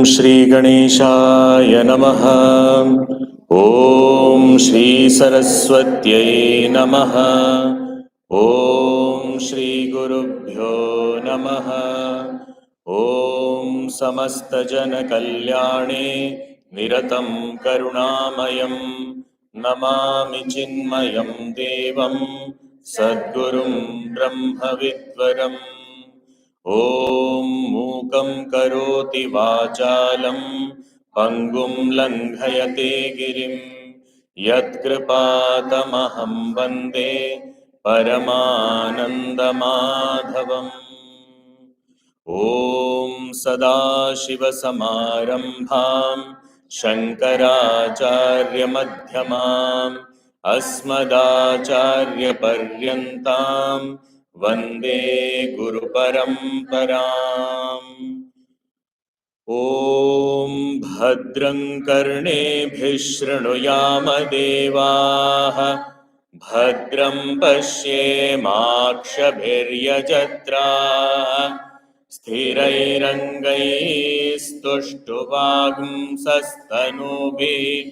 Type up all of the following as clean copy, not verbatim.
श्री गणेशाय नमः। ॐ श्री सरस्वत्यै नमः। ॐ श्री गुरुभ्यो नमः। ॐ समस्तजनकल्याणे निरतं करुणामयं नमामि चिन्मयं देवं सद्गुरुं ब्रह्मविद्वरम्। ॐ मूकं करोति वाचालं पङ्गुं लङ्घयते गिरिं यत्कृपातमहं वन्दे परमानन्दमाधवम्। ॐ सदाशिवसमारम्भां शङ्कराचार्यमध्यमाम् अस्मदाचार्यपर्यन्तां वन्दे गुरुपरम्पराम्। ॐ भद्रं कर्णेभिः शृणुयाम देवाः भद्रं पश्येमाक्षभिर्यजत्राः स्थिरैरङ्गैस्तुष्टुवागुंसस्तनूभिः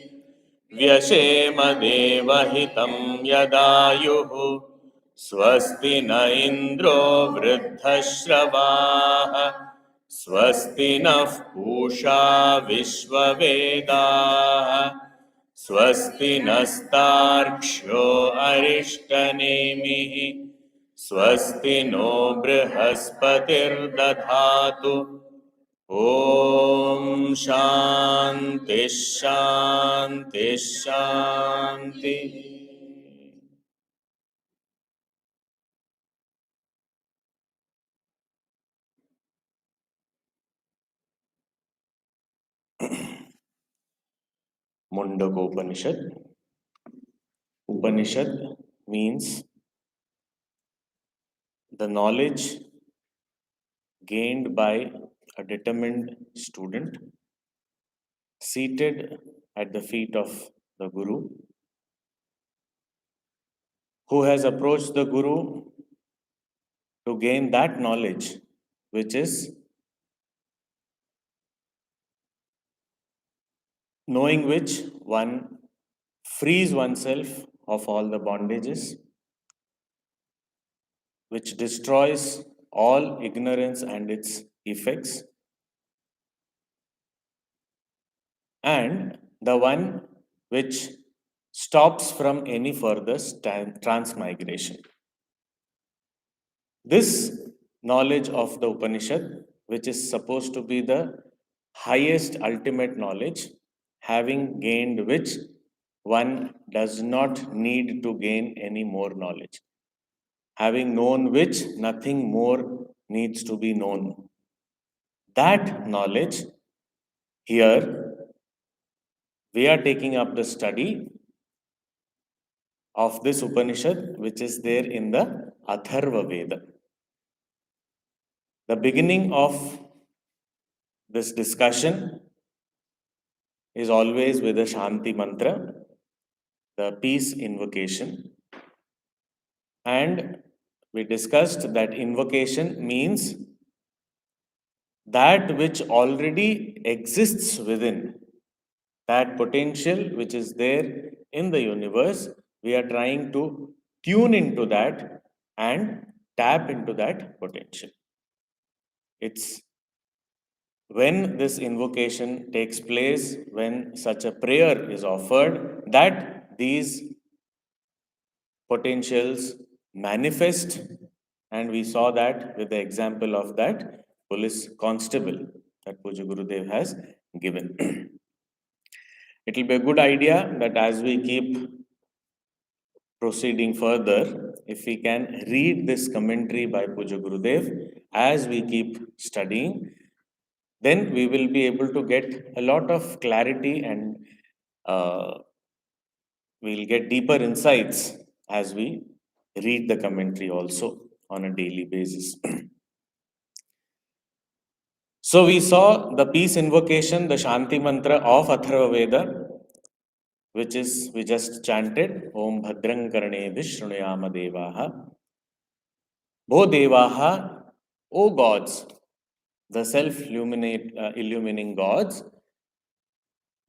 व्यशेम देवहितं यदायुः स्वस्ति न इन्द्रो वृद्धश्रवाः स्वस्ति नः पूषा विश्ववेदाः स्वस्ति नस्तार्क्ष्यो अरिष्टनेमिः स्वस्ति no बृहस्पतिर्दधातु। Om Shanti Shanti Shanti. Mundakopanishad. Upanishad means the knowledge gained by a determined student seated at the feet of the Guru, who has approached the Guru to gain that knowledge which is knowing which one frees oneself of all the bondages, which destroys all ignorance and its effects, and the one which stops from any further transmigration. This knowledge of the Upanishad, which is supposed to be the highest ultimate knowledge, having gained which one does not need to gain any more knowledge, having known which nothing more needs to be known. That knowledge, here we are taking up the study of this Upanishad, which is there in the Atharva Veda. The beginning of this discussion is always with the Shanti Mantra, the peace invocation. And we discussed that invocation means that which already exists within, that potential which is there in the universe, we are trying to tune into that and tap into that potential. It's when this invocation takes place, when such a prayer is offered, that these potentials manifest, and we saw that with the example of that police constable that Puja Gurudev has given. It will be a good idea that as we keep proceeding further, if we can read this commentary by Puja Gurudev as we keep studying, then we will be able to get a lot of clarity and we'll get deeper insights as we read the commentary also on a daily basis. So we saw the peace invocation, the Shanti Mantra of Atharva Veda, which is, we just chanted, Om Bhadrang Karnebhi Shrunuyama Devaha. Bho Devaha, O gods, the self-illumining gods,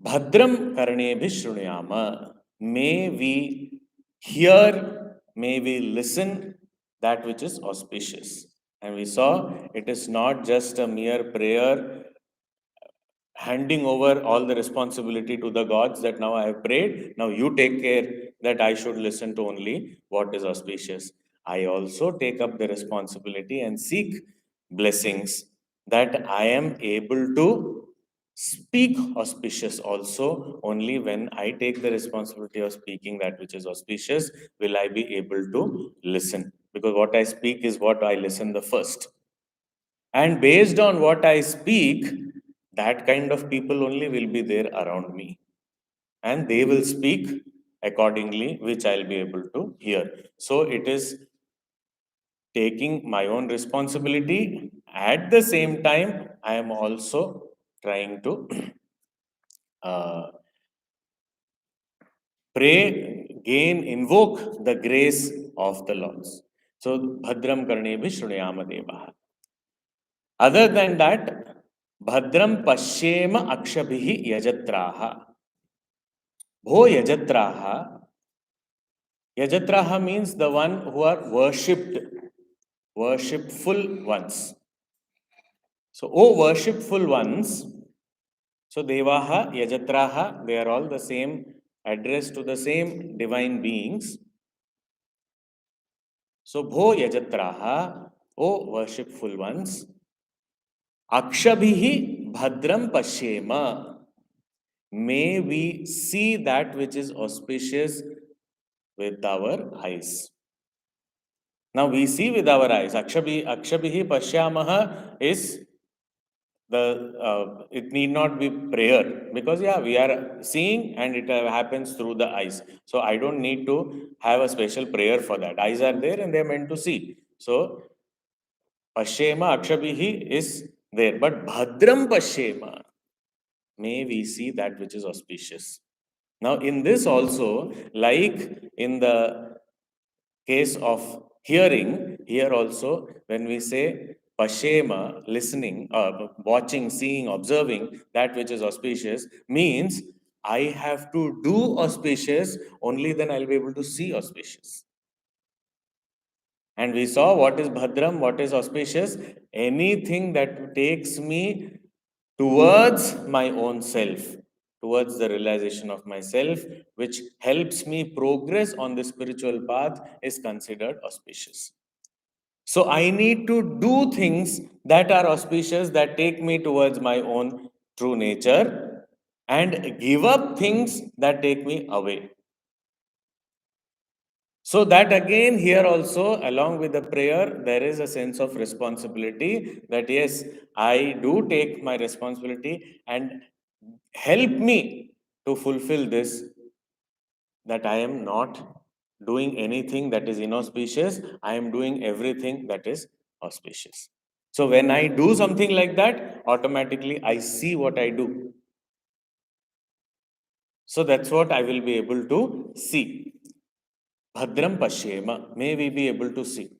Bhadram Karnebhi Shrunayama. May we hear, may we listen that which is auspicious. And we saw it is not just a mere prayer handing over all the responsibility to the gods that now I have prayed, now you take care that I should listen to only what is auspicious. I also take up the responsibility and seek blessings that I am able to speak auspicious also. Only when I take the responsibility of speaking that which is auspicious will I be able to listen, because what I speak is what I listen the first. And based on what I speak, that kind of people only will be there around me. And they will speak accordingly, which I'll be able to hear. So it is taking my own responsibility. At the same time, I am also trying to uh, pray, gain, invoke the grace of the Lords. So, Bhadram Karnebhi Shrunayama Devaha. Other than that, Bhadram Pashyema Akshabhihi Yajatraha. Bho Yajatraha. Yajatraha means the one who are worshipped, worshipful ones. So, O worshipful ones, so Devaha, Yajatraha, they are all the same, addressed to the same divine beings. So, Bho Yajatraha, O worshipful ones, Akshabhihi Bhadram Pashyema. May we see that which is auspicious with our eyes. Now we see with our eyes. Akshabhihi Pashyamaha is it need not be prayer, because yeah, we are seeing and it happens through the eyes. So I don't need to have a special prayer for that. Eyes are there and they are meant to see. So Pashyema Akshabhihi is there. But Bhadram Pashyema, may we see that which is auspicious. Now, in this also, like in the case of hearing, here also, when we say Pashema, listening, watching, seeing, observing that which is auspicious, means I have to do auspicious, only then I'll be able to see auspicious. And we saw what is Bhadram, what is auspicious. Anything that takes me towards my own self, towards the realization of myself, which helps me progress on the spiritual path, is considered auspicious. So I need to do things that are auspicious, that take me towards my own true nature, and give up things that take me away. So that again, here also, along with the prayer, there is a sense of responsibility that yes, I do take my responsibility and help me to fulfill this, that I am not doing anything that is inauspicious, I am doing everything that is auspicious. So when I do something like that, automatically I see what I do. So that's what I will be able to see. Bhadram Pashyema, may we be able to see.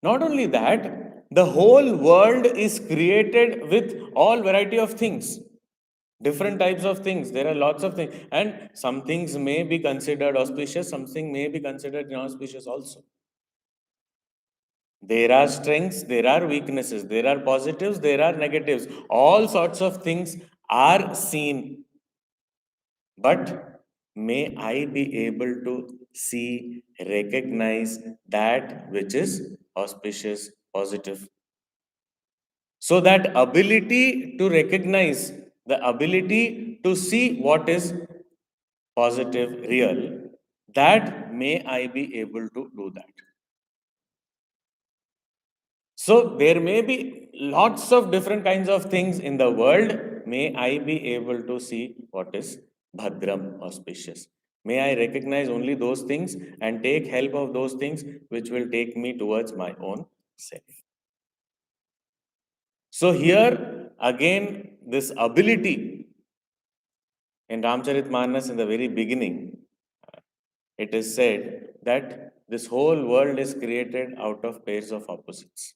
Not only that, the whole world is created with all variety of things, different types of things. There are lots of things, and some things may be considered auspicious, something may be considered inauspicious also. There are strengths, there are weaknesses, there are positives, there are negatives. All sorts of things are seen. But may I be able to see, recognize that which is auspicious, positive. So that ability to recognize, the ability to see what is positive, real, that may I be able to do that. So there may be lots of different kinds of things in the world. May I be able to see what is Bhadram, auspicious. May I recognize only those things and take help of those things which will take me towards my own self. So here again, this ability in Ramcharitmanas in the very beginning, it is said that this whole world is created out of pairs of opposites.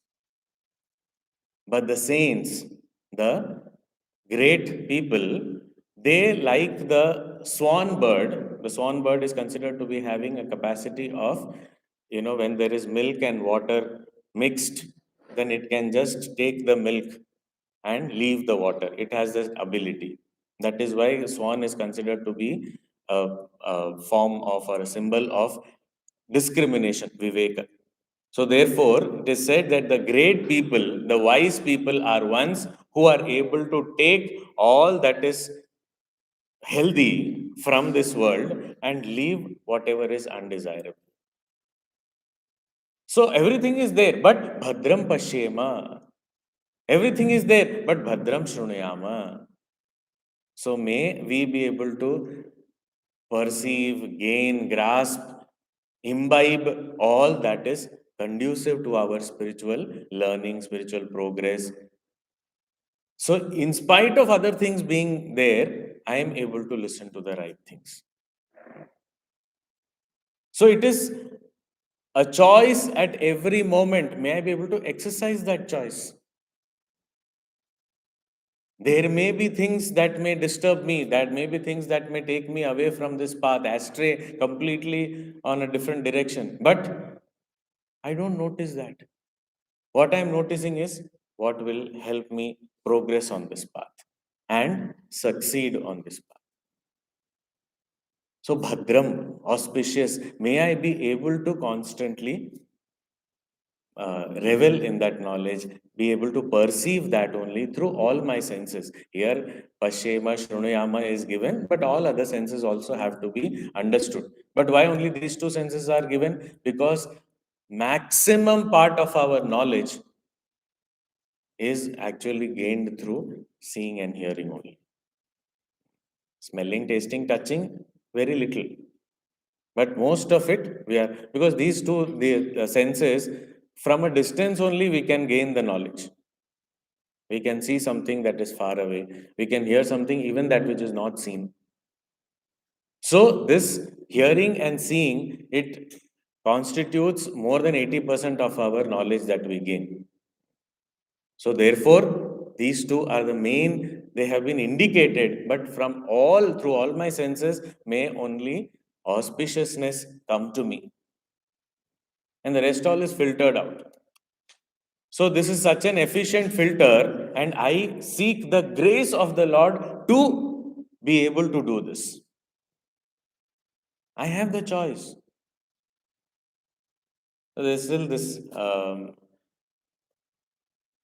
But the saints, the great people, they like the swan bird. The swan bird is considered to be having a capacity of, when there is milk and water mixed, then it can just take the milk and leave the water. It has this ability. That is why swan is considered to be a form of or a symbol of discrimination, viveka. So, therefore, it is said that the great people, the wise people, are ones who are able to take all that is healthy from this world and leave whatever is undesirable. So, everything is there, but Bhadram Pashyema. Everything is there, but Bhadram Shrunayama. So, may we be able to perceive, gain, grasp, imbibe all that is conducive to our spiritual learning, spiritual progress. So, in spite of other things being there, I am able to listen to the right things. So, it is a choice at every moment. May I be able to exercise that choice? There may be things that may disturb me, that may be things that may take me away from this path, astray completely on a different direction. But I don't notice that. What I'm noticing is what will help me progress on this path and succeed on this path. So, Bhadram, auspicious, may I be able to constantly revel in that knowledge, be able to perceive that only through all my senses. Here, Pashema, Shrunayama is given, but all other senses also have to be understood. But why only these two senses are given? Because maximum part of our knowledge is actually gained through seeing and hearing only. Smelling, tasting, touching, very little. But most of it, we are, because these two the senses, from a distance only, we can gain the knowledge. We can see something that is far away. We can hear something even that which is not seen. So, this hearing and seeing, it constitutes more than 80% of our knowledge that we gain. So, therefore, these two are the main, they have been indicated, but from all, through all my senses, may only auspiciousness come to me. And the rest all is filtered out. So, this is such an efficient filter, and I seek the grace of the Lord to be able to do this. I have the choice. So there's still this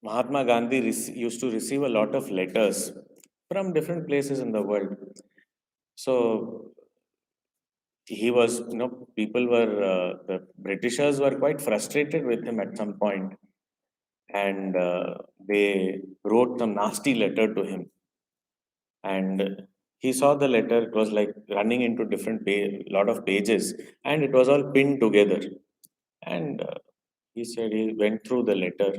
Mahatma Gandhi used to receive a lot of letters from different places in the world. So he was, people were, the Britishers were quite frustrated with him at some point, and they wrote some nasty letter to him. And he saw the letter, it was like running into different lot of pages, and it was all pinned together. And he said he went through the letter,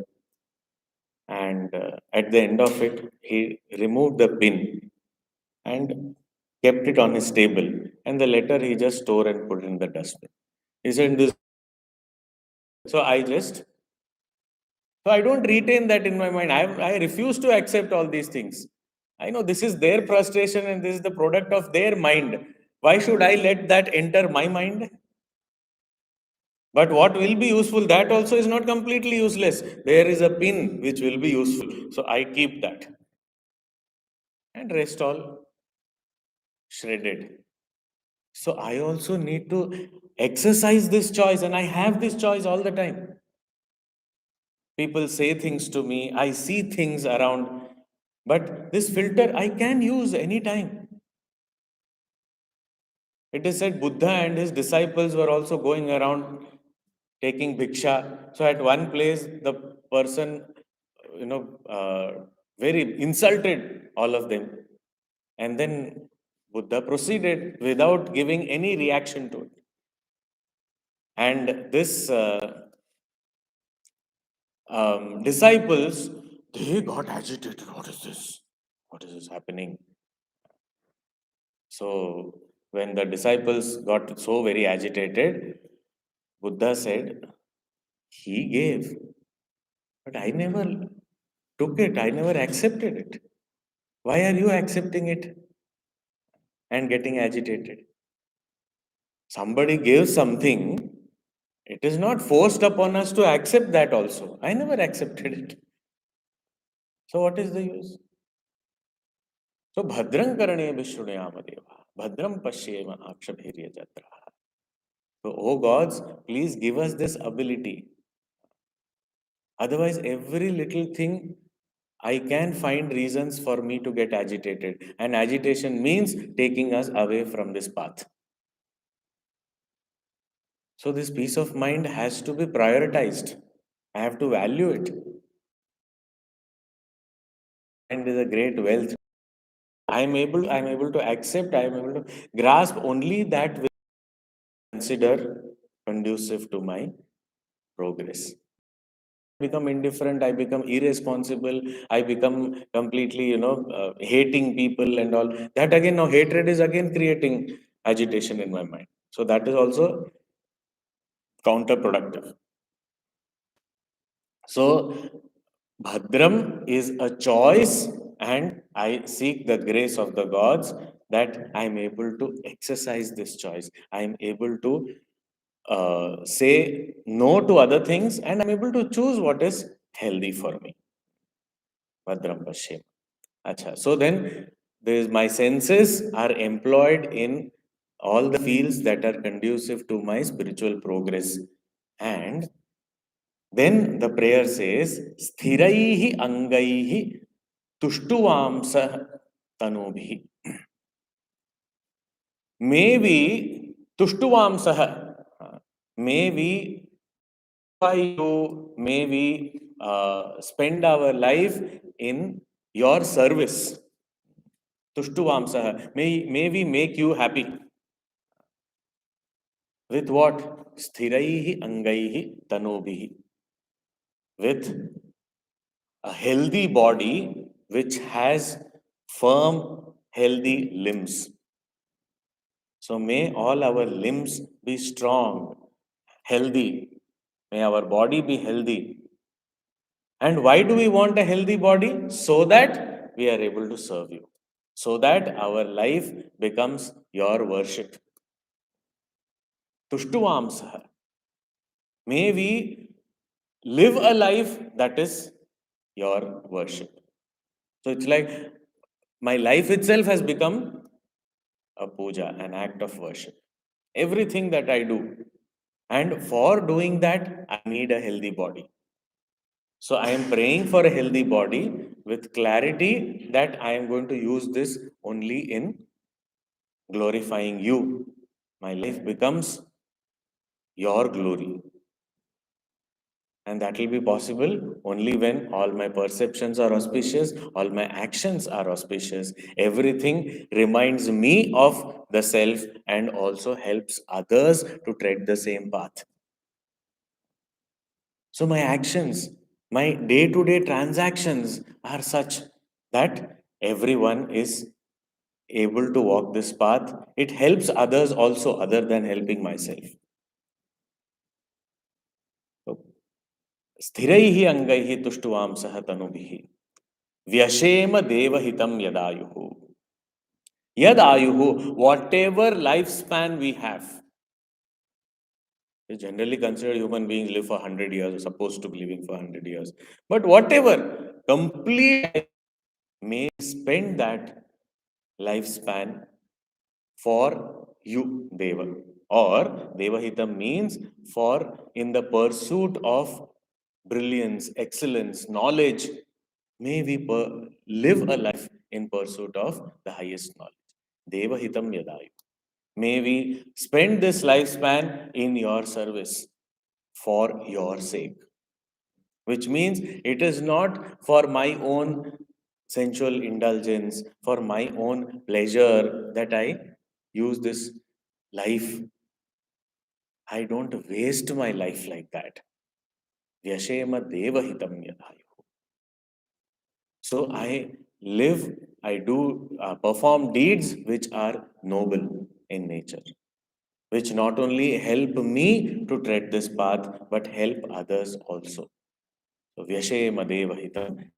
and at the end of it, he removed the pin and kept it on his table. And the letter he just tore and put in the dustbin. He said, "This." So I don't retain that in my mind. I refuse to accept all these things. I know this is their frustration and this is the product of their mind. Why should I let that enter my mind? But what will be useful, that also is not completely useless. There is a pin which will be useful. So I keep that. And rest all shredded. So I also need to exercise this choice, and I have this choice all the time. People say things to me, I see things around, but this filter I can use anytime. It is said Buddha and his disciples were also going around taking bhiksha. So at one place, the person, very insulted all of them. And then Buddha proceeded without giving any reaction to it. And this disciples, they got agitated. What is this? What is this happening? So when the disciples got so very agitated, Buddha said, he gave, but I never took it. I never accepted it. Why are you accepting it and getting agitated? Somebody gives something, it is not forced upon us to accept that also. I never accepted it. So what is the use? So bhadrang karane vishrunyamadeva, bhadram pashyema akshapirya jatra. So, oh gods, please give us this ability. Otherwise, every little thing I can find reasons for me to get agitated. And agitation means taking us away from this path. So, this peace of mind has to be prioritized. I have to value it. And is a great wealth. I'm able to accept, I'm able to grasp only that which I consider conducive to my progress. Become indifferent, I become irresponsible, I become completely, hating people and all that. Again, now hatred is again creating agitation in my mind, so that is also counterproductive. So bhadram is a choice, and I seek the grace of the gods that I am able to exercise this choice. I am able to say no to other things, and I'm able to choose what is healthy for me. Bhadram Pashyam. Acha. So then my senses are employed in all the fields that are conducive to my spiritual progress. And then the prayer says, Sthiraihi angaihi tuštuvamsa tanubhi. May we tuštuvamsa, may we may we spend our life in your service. Tuštuvamsaha. May we make you happy. With what? Sthiraihi angaihi tanobhihi. With a healthy body which has firm, healthy limbs. So may all our limbs be strong, healthy. May our body be healthy. And why do we want a healthy body? So that we are able to serve you. So that our life becomes your worship. Tuštuvamsaha. May we live a life that is your worship. So it's like my life itself has become a puja, an act of worship. Everything that I do. And for doing that, I need a healthy body. So I am praying for a healthy body with clarity that I am going to use this only in glorifying you. My life becomes your glory. And that will be possible only when all my perceptions are auspicious, all my actions are auspicious. Everything reminds me of the self and also helps others to tread the same path. So my actions, my day-to-day transactions are such that everyone is able to walk this path. It helps others also, other than helping myself. So, स्थिरैः अंगैः तुष्टुवांसः तनुभिः व्यशेम देवहितं यदायुः. Yadayuhu, whatever lifespan we have. It's generally considered human beings live for 100 years, or supposed to be living for 100 years. But whatever, complete may spend that lifespan for you, Deva. Or Devahitam means for in the pursuit of brilliance, excellence, knowledge. May we live a life in pursuit of the highest knowledge. Devahitam Yadayu. May we spend this lifespan in your service for your sake. Which means it is not for my own sensual indulgence, for my own pleasure that I use this life. I don't waste my life like that. Vyashema devahitam yadhayu. So I live, I do perform deeds which are noble in nature, which not only help me to tread this path, but help others also. So Vyashema devahitam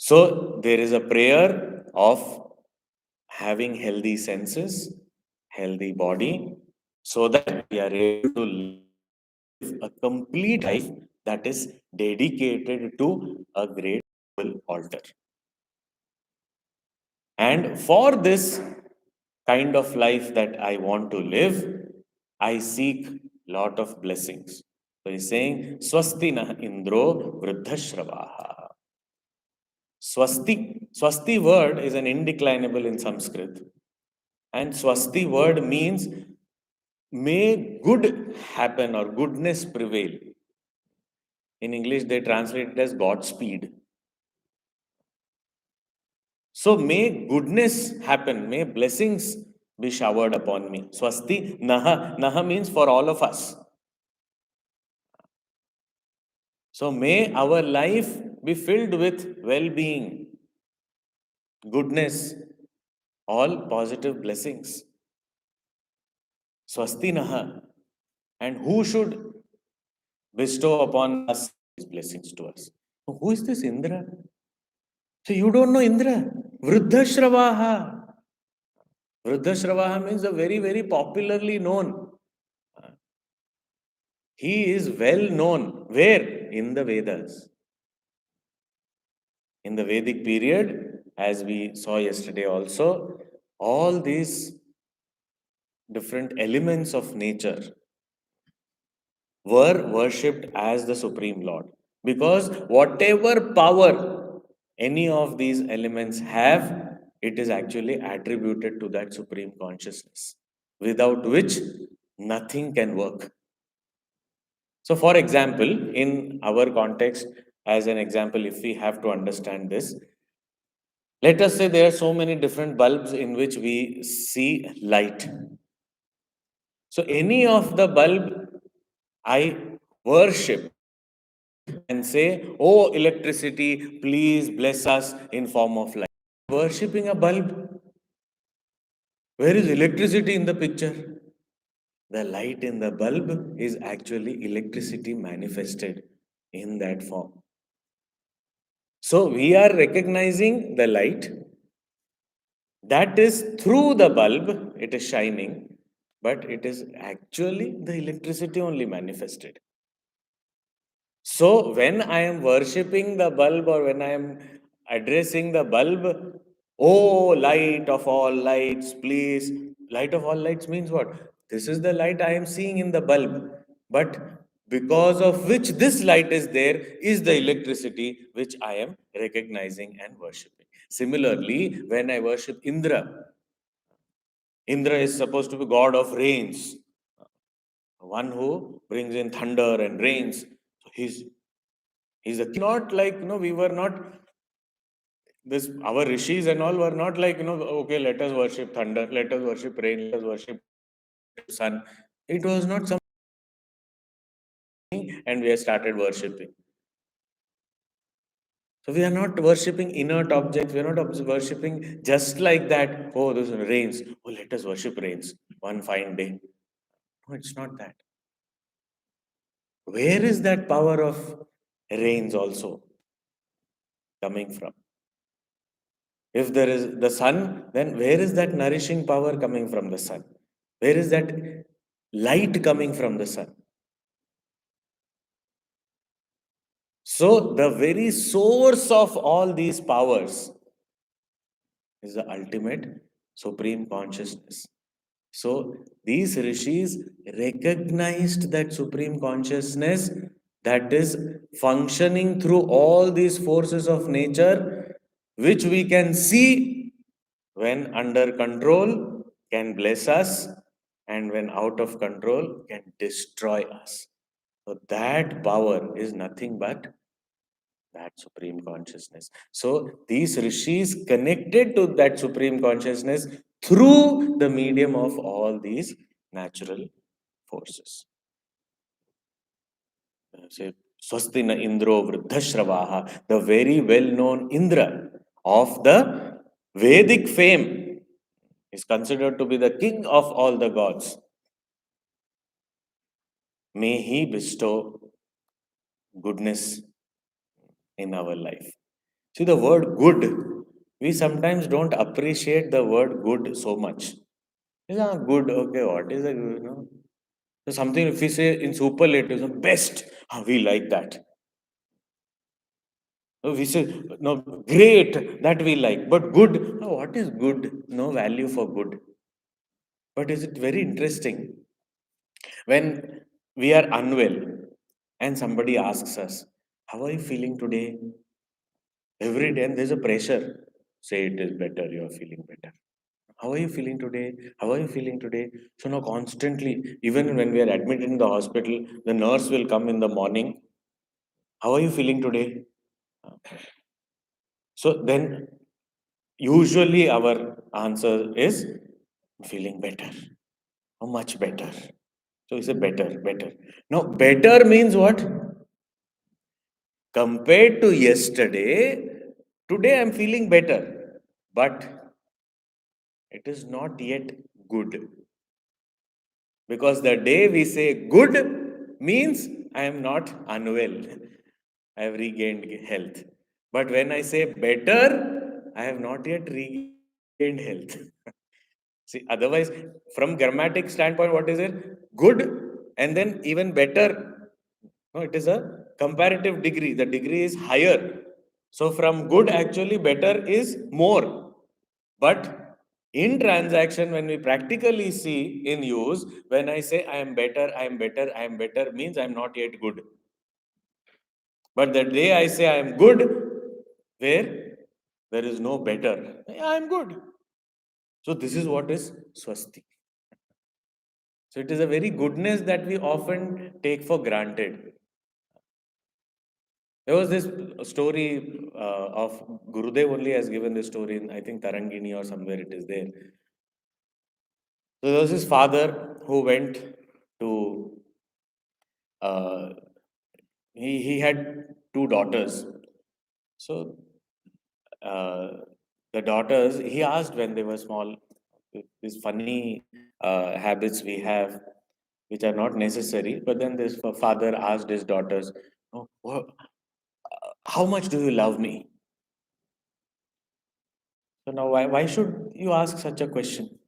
So there is a prayer of having healthy senses, healthy body, so that we are able to live a complete life that is dedicated to a great altar. And for this kind of life that I want to live, I seek lot of blessings. So he's saying, Swasti na Indro Vruddhashravaha. Swasti. Swasti word is an indeclinable in Sanskrit. And Swasti word means may good happen or goodness prevail. In English, they translate it as Godspeed. So may goodness happen, may blessings be showered upon me. Swasti Naha. Naha means for all of us. So may our life be filled with well being, goodness, all positive blessings. Swasti Naha. And who should bestow upon us these blessings to us? Who is this Indra? So you don't know Indra? Vruddhashravaha. Vruddhashravaha means a very, very popularly known. He is well known. Where? In the Vedas. In the Vedic period, as we saw yesterday also, all these different elements of nature were worshipped as the Supreme Lord. Because whatever power any of these elements have, it is actually attributed to that Supreme Consciousness, without which nothing can work. So, for example, in our context, as an example, if we have to understand this, let us say there are so many different bulbs in which we see light. So, any of the bulb I worship and say, oh, electricity, please bless us in form of light. Worshipping a bulb. Where is electricity in the picture? The light in the bulb is actually electricity manifested in that form. So we are recognizing the light that is through the bulb, it is shining, but it is actually the electricity only manifested. So when I am worshipping the bulb or when I am addressing the bulb, oh, light of all lights, please. Light of all lights means what? This is the light I am seeing in the bulb. But because of which this light is there is the electricity which I am recognizing and worshipping. Similarly, when I worship Indra, Indra is supposed to be god of rains, one who brings in thunder and rains. So he's a not like we were not this our rishis and all were not like okay, let us worship thunder, let us worship rain, let us worship sun. It was not something, and we have started worshipping. So we are not worshipping inert objects. We are not worshipping just like that. Oh, those rains. Oh, let us worship rains one fine day. No, it's not that. Where is that power of rains also coming from? If there is the sun, then where is that nourishing power coming from the sun? Where is that light coming from the sun? So, the very source of all these powers is the ultimate supreme consciousness. So, these rishis recognized that supreme consciousness that is functioning through all these forces of nature, which we can see when under control can bless us, and when out of control can destroy us. So, that power is nothing but that supreme consciousness. So these rishis connected to that supreme consciousness through the medium of all these natural forces. Say, Swastina Indro Vruddhashravaha, the very well-known Indra of the Vedic fame, is considered to be the king of all the gods. May he bestow goodness in our life. See, the word good, we sometimes don't appreciate the word good so much. Yeah, good, okay, what is a good, So something if we say in superlatives, best, we like that. We say, no, great, that we like. But good, what is good? No value for good. But is it very interesting when we are unwell and somebody asks us, how are you feeling today? Every day, and there's a pressure. Say it is better, you're feeling better. How are you feeling today? How are you feeling today? So now constantly, even when we are admitted in the hospital, the nurse will come in the morning. How are you feeling today? So then usually our answer is feeling better. How much better? So we say better, better. Now better means what? Compared to yesterday, today I'm feeling better. But it is not yet good. Because the day we say good means I am not unwell. I have regained health. But when I say better, I have not yet regained health. See, otherwise, from grammatic standpoint, what is it? Good and then even better. No, it is a comparative degree. The degree is higher. So from good, actually, better is more. But in transaction, when we practically see in use, when I say I am better, I am better, I am better, means I am not yet good. But the day I say I am good, where there is no better, I am good. So this is what is swasti. So it is a very goodness that we often take for granted. There was this story of Gurudev only has given this story in I think Tarangini or somewhere it is there. So there was his father who went to uh, he had two daughters. So uh, the daughters he asked when they were small these funny habits we have which are not necessary. But then this father asked his daughters, "Oh, how much do you love me?" So now why should you ask such a question?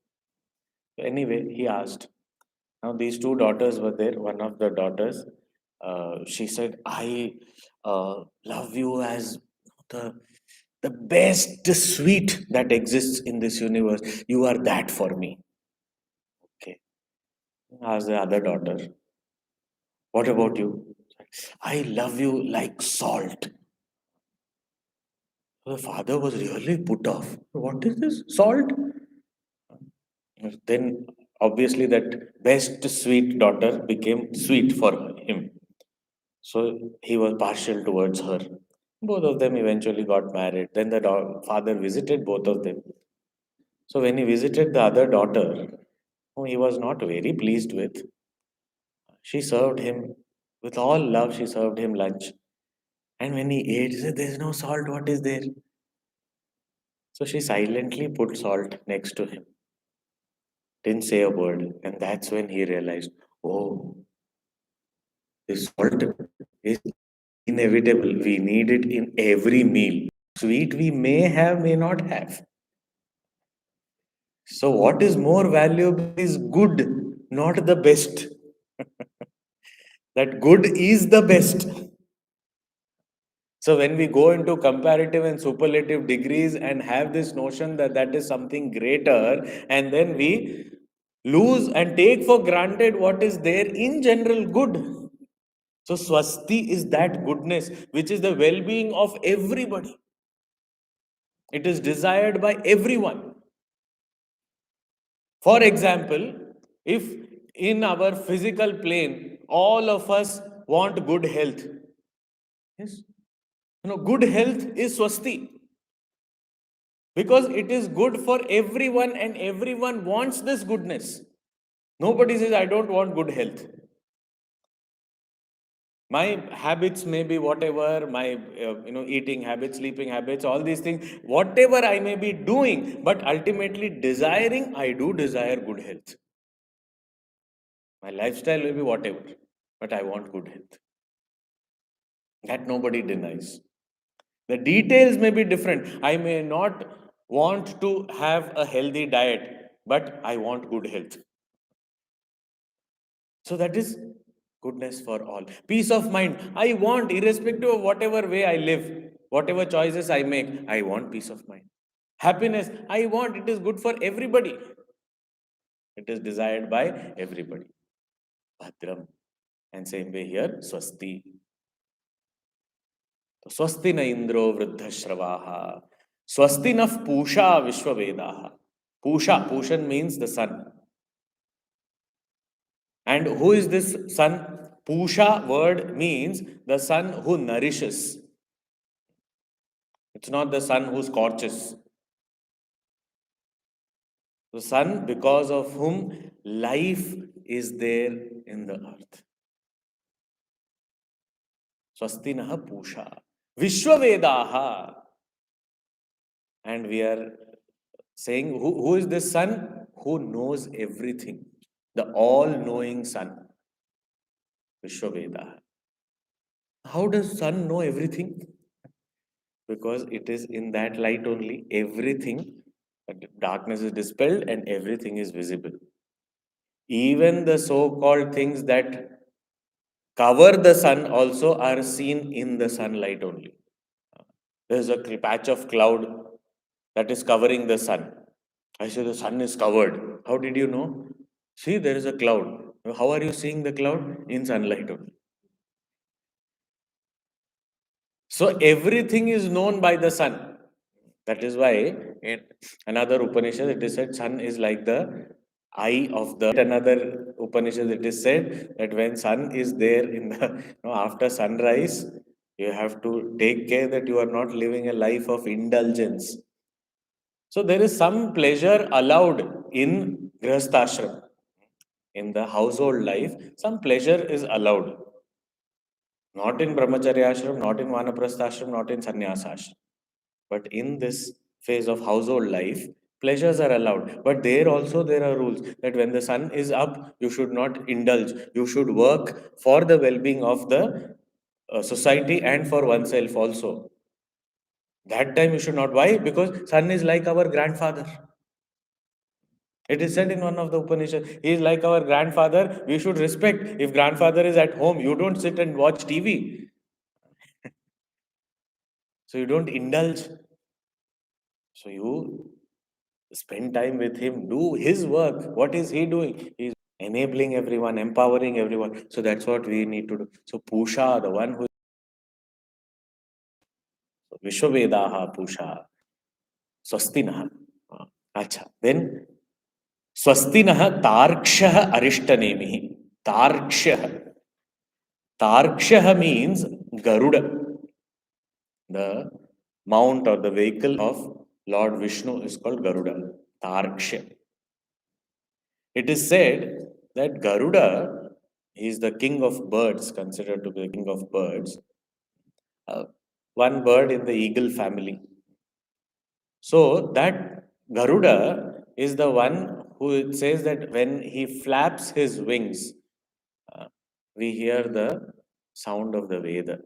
So anyway, he asked. Now these two daughters were there. One of the daughters, she said, "I love you as the the best sweet that exists in this universe. You are that for me." Okay. Asked the other daughter, "What about you?" "I love you like salt." The father was really put off. "What is this salt?" Then obviously that best sweet daughter became sweet for him. So he was partial towards her. Both of them eventually got married. Then the father visited both of them. So when he visited the other daughter, whom he was not very pleased with, she served him with all love. She served him lunch. And when he ate, he said, "There's no salt. What is there?" So she silently put salt next to him. Didn't say a word. And that's when he realized, oh, this salt is inevitable. We need it in every meal. Sweet we may have, may not have. So, what is more valuable is good, not the best. That good is the best. So, when we go into comparative and superlative degrees and have this notion that that is something greater, and then we lose and take for granted what is there in general good. So, swasti is that goodness which is the well being of everybody. It is desired by everyone. For example, if in our physical plane all of us want good health, yes, good health is swasti because it is good for everyone and everyone wants this goodness. Nobody says, I don't want good health. My habits may be whatever, my eating habits, sleeping habits, all these things, whatever I may be doing, but ultimately desiring, I do desire good health. My lifestyle will be whatever, but I want good health. That nobody denies. The details may be different. I may not want to have a healthy diet, but I want good health. So that is goodness for all. Peace of mind. I want, irrespective of whatever way I live, whatever choices I make, I want peace of mind. Happiness. I want, it is good for everybody. It is desired by everybody. Bhadram. And same way here, Swasti. Swasti na Indro Vruddha Shravaha. Swasti na Pusha Vishwavedaha. Pushan means the sun. And who is this sun? Pusha word means the sun who nourishes. It's not the sun who scorches. The sun because of whom life is there in the earth. Swastinaha Pusha. Vishwavedaha. And we are saying, who is this sun? Who knows everything. The all-knowing sun. Vishwavedaha. How does sun know everything? Because it is in that light only everything, darkness is dispelled and everything is visible. Even the so-called things that cover the sun also are seen in the sunlight only. There's a patch of cloud that is covering the sun. I say the sun is covered. How did you know? See, there is a cloud. How are you seeing the cloud? In sunlight only. So everything is known by the sun. That is why in another Upanishad it is said sun is like the eye of the. Another Upanishad it is said that when sun is there in the after sunrise, you have to take care that you are not living a life of indulgence. So there is some pleasure allowed in Grihasthashram. In the household life, some pleasure is allowed. Not in Brahmacharya ashram, not in Vanaprasthashram, not in Sannyasashram. But in this phase of household life, pleasures are allowed. But there also there are rules that when the sun is up, you should not indulge. You should work for the well-being of the society and for oneself also. That time you should not. Why? Because sun is like our grandfather. It is said in one of the Upanishads, he is like our grandfather. We should respect. If grandfather is at home, you don't sit and watch TV. So you don't indulge. So you spend time with him, do his work. What is he doing? He's enabling everyone, empowering everyone. So that's what we need to do. So Pusha, the one who Vishwavedaha Pusha, Swastinaha. Acha. Then Swastinaha Tarkshaha Arishtanemihi. Tarkshaha. Tarkshaha means Garuda. The mount or the vehicle of Lord Vishnu is called Garuda. Tarksha. It is said that Garuda is the king of birds, considered to be the king of birds, one bird in the eagle family. So that Garuda is the one who it says that when he flaps his wings, we hear the sound of the Veda,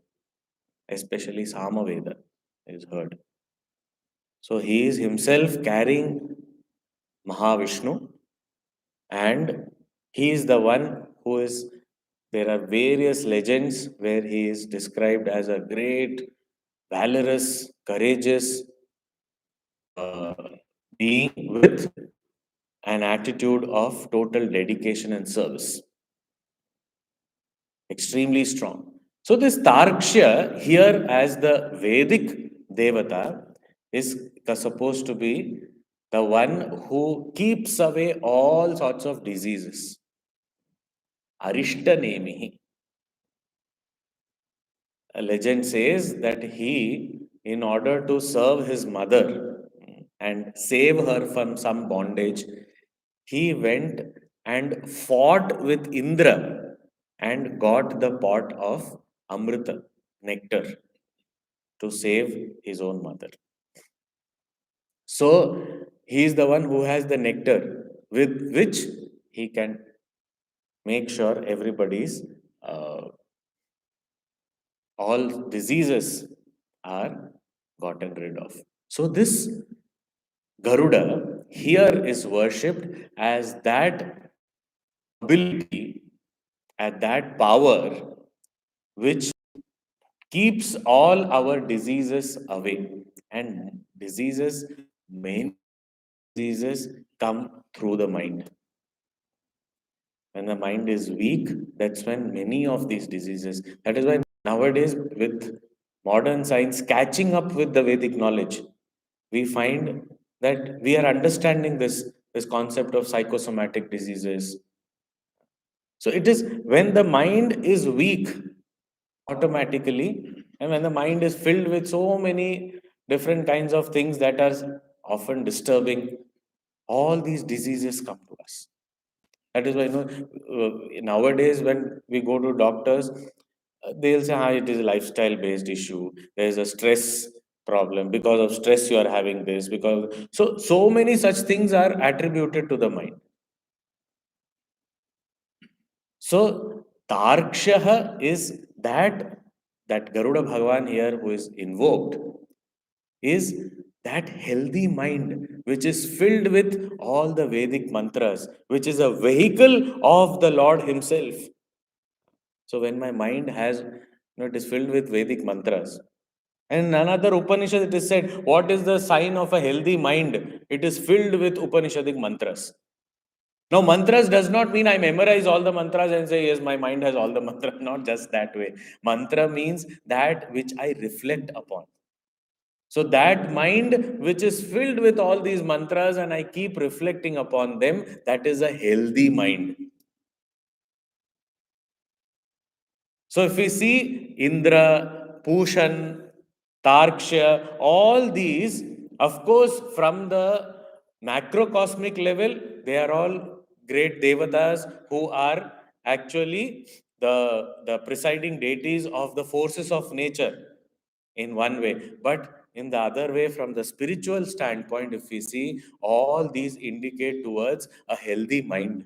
especially Sama Veda is heard. So he is himself carrying Mahavishnu, and he is the one who is. There are various legends where he is described as a great, valorous, courageous being with an attitude of total dedication and service. Extremely strong. So this Tarksha here as the Vedic Devata is supposed to be the one who keeps away all sorts of diseases. Arishta Nemihi. A legend says that he, in order to serve his mother and save her from some bondage, he went and fought with Indra and got the pot of Amrita, nectar, to save his own mother. So he is the one who has the nectar with which he can make sure everybody's all diseases are gotten rid of. So this Garuda here is worshipped as that ability, at that power which keeps all our diseases away. And diseases, many diseases come through the mind. When the mind is weak, that's when many of these diseases. That is why nowadays, with modern science catching up with the Vedic knowledge, we find that we are understanding this concept of psychosomatic diseases. So it is when the mind is weak, automatically, and when the mind is filled with so many different kinds of things that are often disturbing, all these diseases come to us. That is why, nowadays when we go to doctors, they'll say, it is a lifestyle based issue. There is a stress problem. Because of stress, you are having this. Because so many such things are attributed to the mind. So Tarkshaha is that Garuda Bhagavan here who is invoked is that healthy mind which is filled with all the Vedic mantras, which is a vehicle of the Lord Himself. So when my mind it is filled with Vedic mantras. And in another Upanishad it is said, what is the sign of a healthy mind? It is filled with Upanishadic mantras. Now, mantras does not mean I memorize all the mantras and say, yes, my mind has all the mantras. Not just that way. Mantra means that which I reflect upon. So, that mind which is filled with all these mantras and I keep reflecting upon them, that is a healthy mind. So, if we see Indra, Pushan, Tarksha, all these, of course, from the macrocosmic level, they are all great devatas who are actually the presiding deities of the forces of nature in one way. But in the other way, from the spiritual standpoint, if we see, all these indicate towards a healthy mind.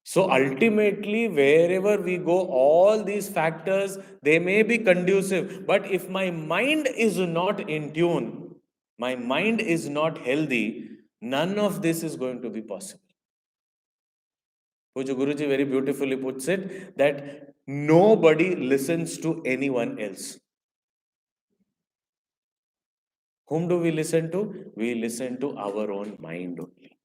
So ultimately, wherever we go, all these factors, they may be conducive. But if my mind is not in tune, my mind is not healthy, none of this is going to be possible. Puja Guruji very beautifully puts it that nobody listens to anyone else. Whom do we listen to? We listen to our own mind only.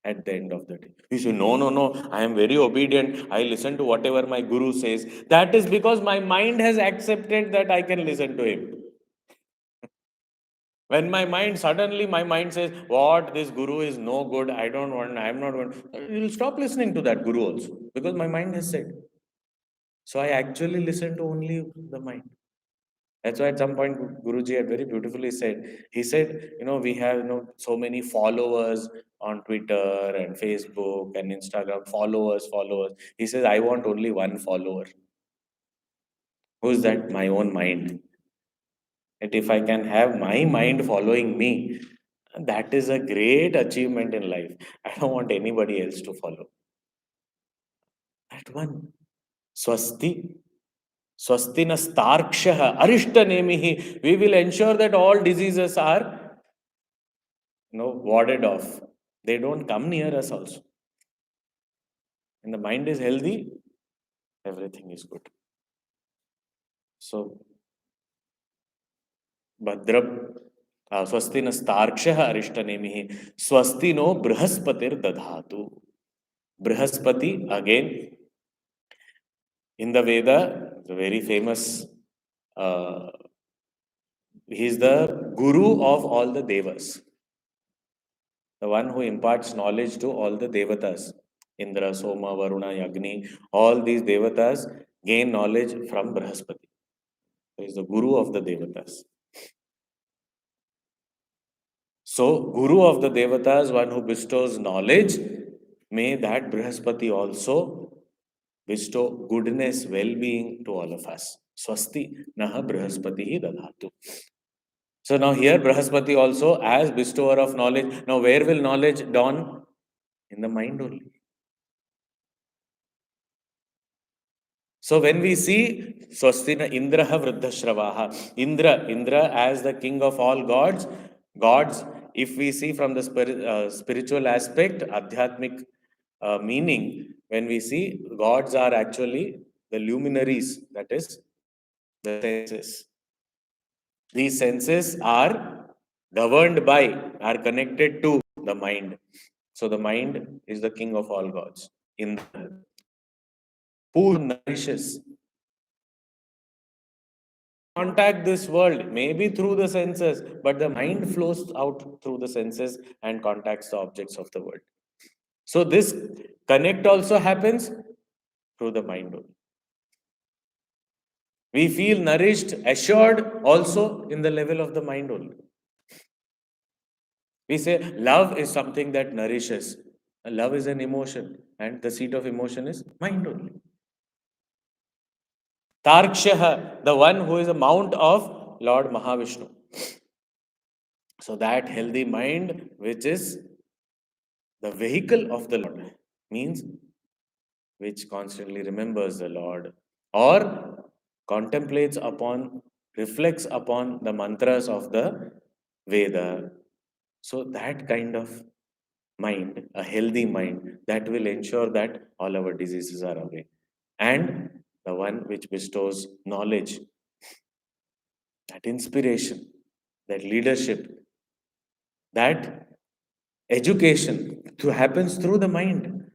At the end of the day, you say, no, I am very obedient. I listen to whatever my guru says. That is because my mind has accepted that I can listen to him. When suddenly my mind says, what, this guru is no good, I don't want, I am not want, you will stop listening to that guru also because my mind has said. So I actually listen to only the mind. That's why at some point Guruji had very beautifully said, he said, we have so many followers on Twitter and Facebook and Instagram, followers. He says, I want only one follower. Who's that? My own mind. That if I can have my mind following me, that is a great achievement in life. I don't want anybody else to follow. That one. Swasti. Swastinastarkshaha Arishtanemihi. We will ensure that all diseases are warded off. They don't come near us also. When the mind is healthy, everything is good. So, Bhadrab Swastinastarkshaha Arishtanemihi. Swastino Brihaspatir Dadhatu. Brihaspati, again, in the Veda, the very famous, he is the guru of all the devas. The one who imparts knowledge to all the devatas. Indra, Soma, Varuna, Yagni, all these devatas gain knowledge from Brihaspati. He is the guru of the devatas. So, guru of the devatas, one who bestows knowledge, may that Brihaspati also bestow goodness, well-being to all of us. Swasti naha Brihaspati dadhatu. So now here Brihaspati also as bestower of knowledge. Now where will knowledge dawn? In the mind only. So when we see Swastina Indraha Vruddhashravaha, Indra as the king of all gods, if we see from the spiritual aspect, Adhyatmic meaning, when we see gods are actually the luminaries, that is the senses. These senses are governed by, are connected to the mind. So the mind is the king of all gods. Indra, who nourishes, contact this world, maybe through the senses, but the mind flows out through the senses and contacts the objects of the world. So this connect also happens through the mind only. We feel nourished, assured also in the level of the mind only. We say love is something that nourishes. Love is an emotion, and the seat of emotion is mind only. Tarkshaha, the one who is a mount of Lord Mahavishnu. So that healthy mind, which is the vehicle of the Lord, means which constantly remembers the Lord or contemplates upon, reflects upon the mantras of the Veda. So that kind of mind, a healthy mind, that will ensure that all our diseases are away. And the one which bestows knowledge, that inspiration, that leadership, that education to happens through the mind.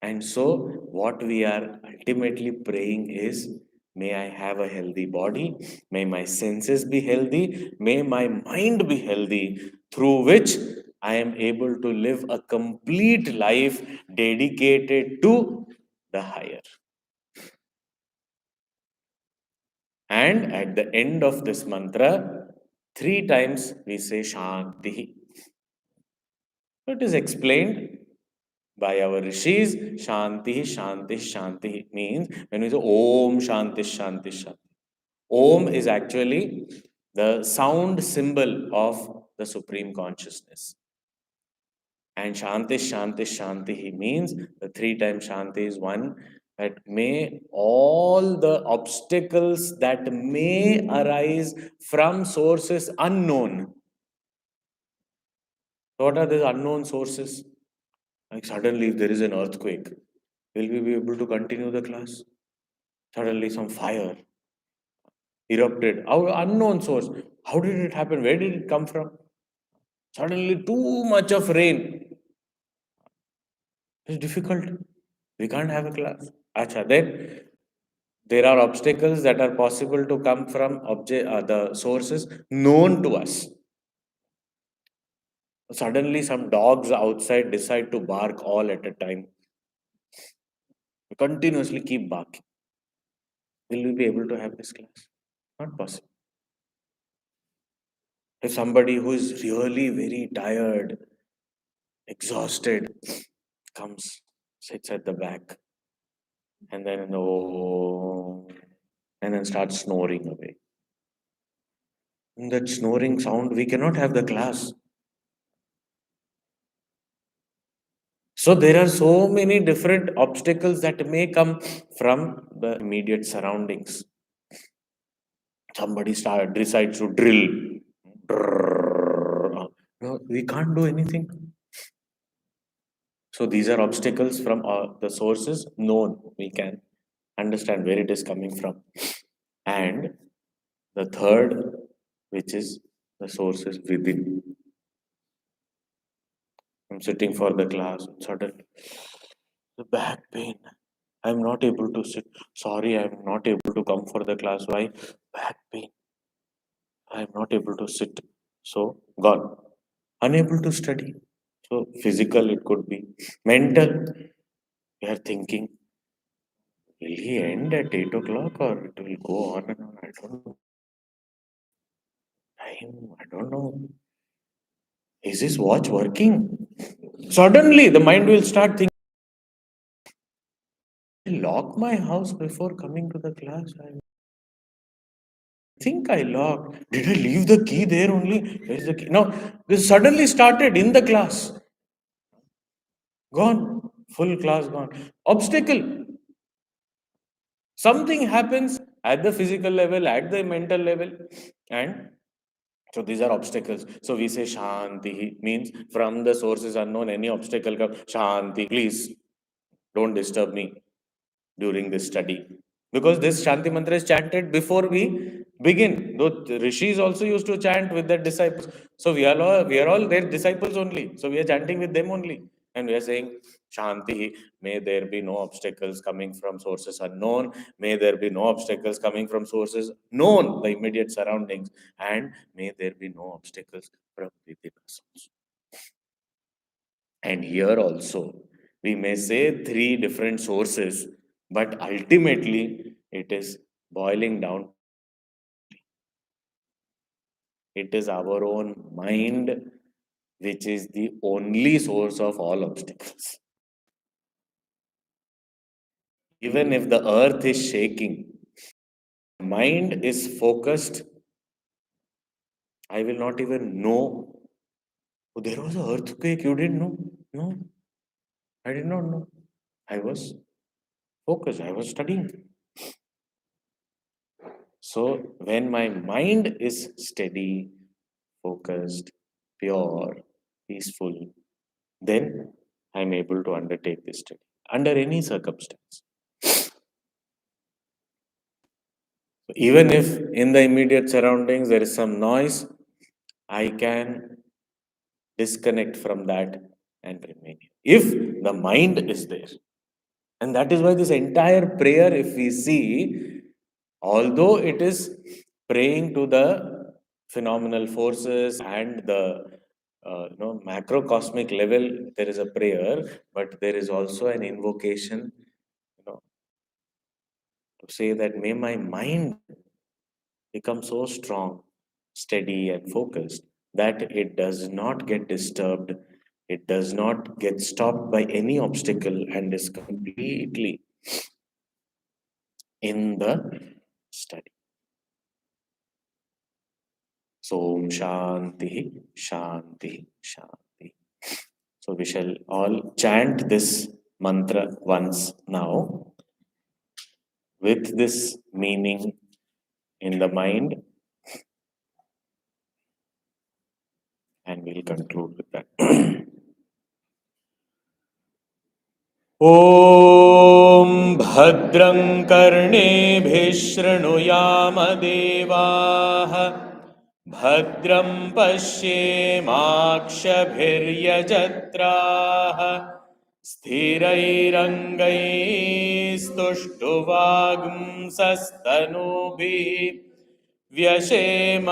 And so, what we are ultimately praying is, may I have a healthy body, may my senses be healthy, may my mind be healthy, through which I am able to live a complete life dedicated to the higher. And at the end of this mantra, 3 times we say Shanti. It is explained by our rishis. Shanti, Shanti, Shanti means when we say Om Shanti, Shanti, Shanti. Om is actually the sound symbol of the Supreme Consciousness. And Shanti, Shanti, Shanti means the 3 times Shanti is one, that may all the obstacles that may arise from sources unknown. What are these unknown sources? Like suddenly, if there is an earthquake, will we be able to continue the class? Suddenly, some fire erupted. Our unknown source. How did it happen? Where did it come from? Suddenly, too much of rain. It's difficult. We can't have a class. Acha, then there are obstacles that are possible to come from the sources known to us. Suddenly, some dogs outside decide to bark all at a time. We continuously keep barking. Will we be able to have this class? Not possible. If somebody who is really very tired, exhausted, comes, sits at the back, and then oh, and then starts snoring away. In that snoring sound, we cannot have the class. So there are so many different obstacles that may come from the immediate surroundings. Somebody decides to drill. No, we can't do anything. So these are obstacles from the sources known. We can understand where it is coming from. And the third, which is the sources within. I'm sitting for the class, suddenly the back pain. I'm not able to sit. Sorry, I'm not able to come for the class. Why? Back pain. I'm not able to sit. So, gone. Unable to study. So, physical it could be. Mental, we are thinking, will he end at 8 o'clock or it will go on and on? I don't know. I don't know. Is this watch working? Suddenly, the mind will start thinking, I lock my house before coming to the class. I think I locked. Did I leave the key there only? Where's the key? No, this suddenly started in the class. Gone. Full class gone. Obstacle. Something happens at the physical level, at the mental level, and so these are obstacles. So we say Shanti means from the sources unknown, any obstacle come, Shanti, please don't disturb me during this study. Because this Shanti Mantra is chanted before we begin. Though the rishis also used to chant with their disciples. So we are all their disciples only. So we are chanting with them only. And we are saying, Shanti, may there be no obstacles coming from sources unknown. May there be no obstacles coming from sources known, the immediate surroundings. And may there be no obstacles from within us also. And here also, we may say three different sources, but ultimately it is boiling down. It is our own mind which is the only source of all obstacles. Even if the earth is shaking, mind is focused, I will not even know. Oh, there was an earthquake, you didn't know? No, I did not know. I was focused, I was studying. So, when my mind is steady, focused, pure, peaceful, then I'm able to undertake this study under any circumstance. Even if in the immediate surroundings there is some noise, I can disconnect from that and remain here. If the mind is there. And that is why this entire prayer, if we see, although it is praying to the phenomenal forces and the macrocosmic level, there is a prayer, but there is also an invocation, to say that may my mind become so strong, steady, and focused that it does not get disturbed, it does not get stopped by any obstacle, and is completely in the study. So, Om Shanti, Shanti, Shanti. So, we shall all chant this mantra once now with this meaning in the mind, and we'll conclude with that. ॐ भद्रं कर्णेभिः शृणुयामदेवाः भद्रं पश्येमाक्षभिर्यजत्राः स्थिरैरङ्गैस्तुष्टुवागुंसस्तनूभिः व्यशेमदेवहितं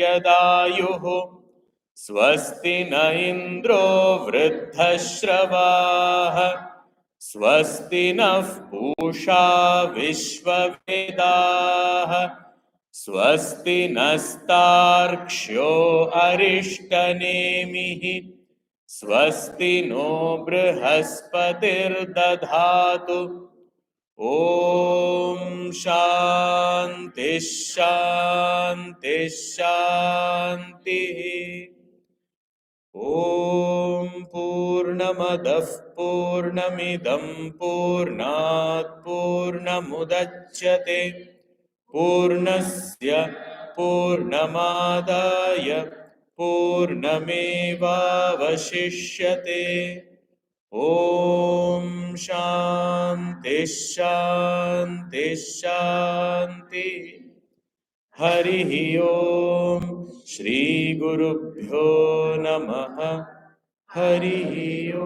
यदायुः स्वस्ति न इन्द्रो वृद्धश्रवाः स्वस्ति नः पूषा विश्ववेदाः स्वस्ति नस्तार्क्ष्यो अरिष्टनेमिः स्वस्ति no बृहस्पतिर्दधातु ॐ शान्ति शान्ति शान्तिः ॐ पूर्णमदः पूर्णमिदं पूर्णात् पूर्णमुदच्यते पूर्णस्य पूर्णमादाय पूर्णमेवावशिष्यते ॐ शान्ति शान्ति शान्ति हरिः ॐ श्रीगुरुभ्यो नमः हरिः ॐ